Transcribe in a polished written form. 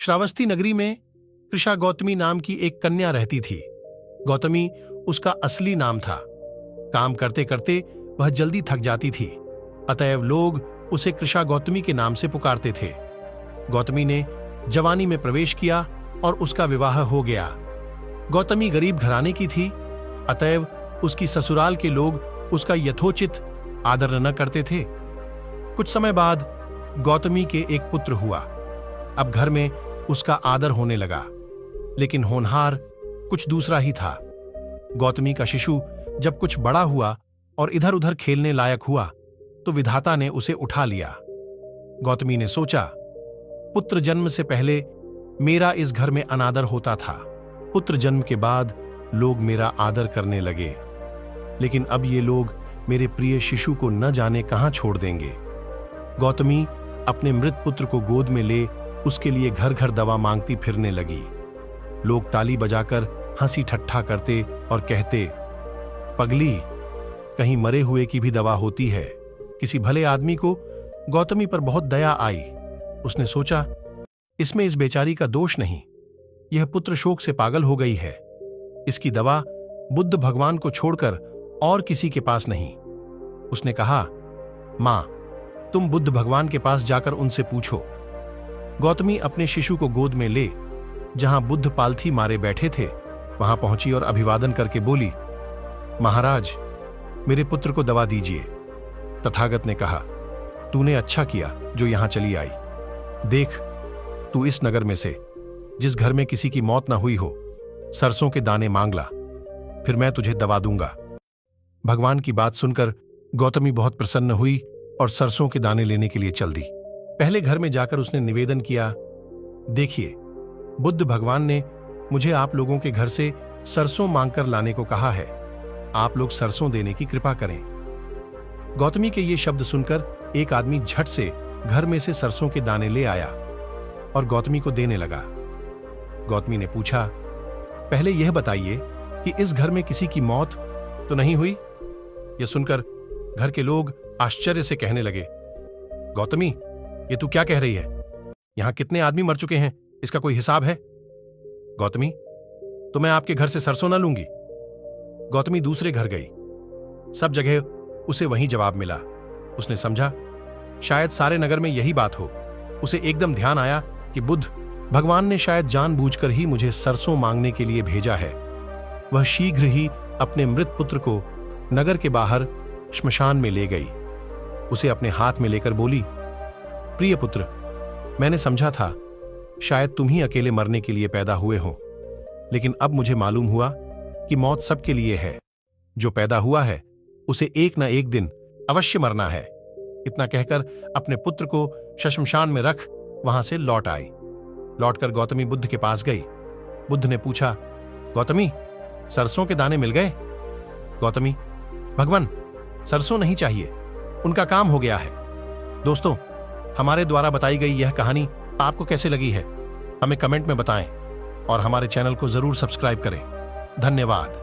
श्रावस्ती नगरी में कृषा गौतमी नाम की एक कन्या रहती थी। गौतमी उसका असली नाम था। काम करते करते वह जल्दी थक जाती थी, अतएव लोग उसे कृषा गौतमी के नाम से पुकारते थे। गौतमी ने जवानी में प्रवेश किया और उसका विवाह हो गया। गौतमी गरीब घराने की थी, अतएव उसकी ससुराल के लोग उसका यथोचित आदर न करते थे। कुछ समय बाद गौतमी के एक पुत्र हुआ। अब घर में उसका आदर होने लगा, लेकिन होनहार कुछ दूसरा ही था। गौतमी का शिशु जब कुछ बड़ा हुआ और इधर उधर खेलने लायक हुआ तो विधाता ने उसे उठा लिया। गौतमी ने सोचा, पुत्र जन्म से पहले मेरा इस घर में अनादर होता था, पुत्र जन्म के बाद लोग मेरा आदर करने लगे, लेकिन अब ये लोग मेरे प्रिय शिशु को न जाने कहां छोड़ देंगे। गौतमी अपने मृत पुत्र को गोद में ले उसके लिए घर घर दवा मांगती फिरने लगी। लोग ताली बजाकर हंसी ठट्ठा करते और कहते, पगली, कहीं मरे हुए की भी दवा होती है। किसी भले आदमी को गौतमी पर बहुत दया आई। उसने सोचा, इसमें इस बेचारी का दोष नहीं, यह पुत्र शोक से पागल हो गई है। इसकी दवा बुद्ध भगवान को छोड़कर और किसी के पास नहीं। उसने कहा, मां, तुम बुद्ध भगवान के पास जाकर उनसे पूछो। गौतमी अपने शिशु को गोद में ले जहां बुद्ध पालथी मारे बैठे थे वहां पहुंची और अभिवादन करके बोली, महाराज, मेरे पुत्र को दवा दीजिए। तथागत ने कहा, तूने अच्छा किया जो यहां चली आई। देख, तू इस नगर में से जिस घर में किसी की मौत ना हुई हो, सरसों के दाने मांग ला, फिर मैं तुझे दवा दूंगा। भगवान की बात सुनकर गौतमी बहुत प्रसन्न हुई और सरसों के दाने लेने के लिए चल दी। पहले घर में जाकर उसने निवेदन किया, देखिए, बुद्ध भगवान ने मुझे आप लोगों के घर से सरसों मांगकर लाने को कहा है। आप लोग सरसों देने की कृपा करें। गौतमी के ये शब्द सुनकर एक आदमी झट से घर में से सरसों के दाने ले आया और गौतमी को देने लगा। गौतमी ने पूछा, पहले यह बताइए कि इस घर में किसी की मौत तो नहीं हुई? यह सुनकर घर के लोग आश्चर्य से कहने लगे, गौतमी, ये तू क्या कह रही है? यहां कितने आदमी मर चुके हैं, इसका कोई हिसाब है? गौतमी, तो मैं आपके घर से सरसों न लूंगी। गौतमी दूसरे घर गई। सब जगह उसे वही जवाब मिला। उसने समझा, शायद सारे नगर में यही बात हो। उसे एकदम ध्यान आया कि बुद्ध भगवान ने शायद जानबूझकर ही मुझे सरसों मांगने के लिए भेजा है। वह शीघ्र ही अपने मृत पुत्र को नगर के बाहर श्मशान में ले गई। उसे अपने हाथ में लेकर बोली, प्रिय पुत्र, मैंने समझा था शायद तुम ही अकेले मरने के लिए पैदा हुए हो, लेकिन अब मुझे मालूम हुआ कि मौत सबके लिए है। जो पैदा हुआ है उसे एक न एक दिन अवश्य मरना है। इतना कहकर अपने पुत्र को श्मशान में रख वहां से लौट आई। लौटकर गौतमी बुद्ध के पास गई। बुद्ध ने पूछा, गौतमी, सरसों के दाने मिल गए? गौतमी, भगवान, सरसों नहीं चाहिए, उनका काम हो गया है। दोस्तों, हमारे द्वारा बताई गई यह कहानी आपको कैसे लगी है, हमें कमेंट में बताएं और हमारे चैनल को जरूर सब्सक्राइब करें। धन्यवाद।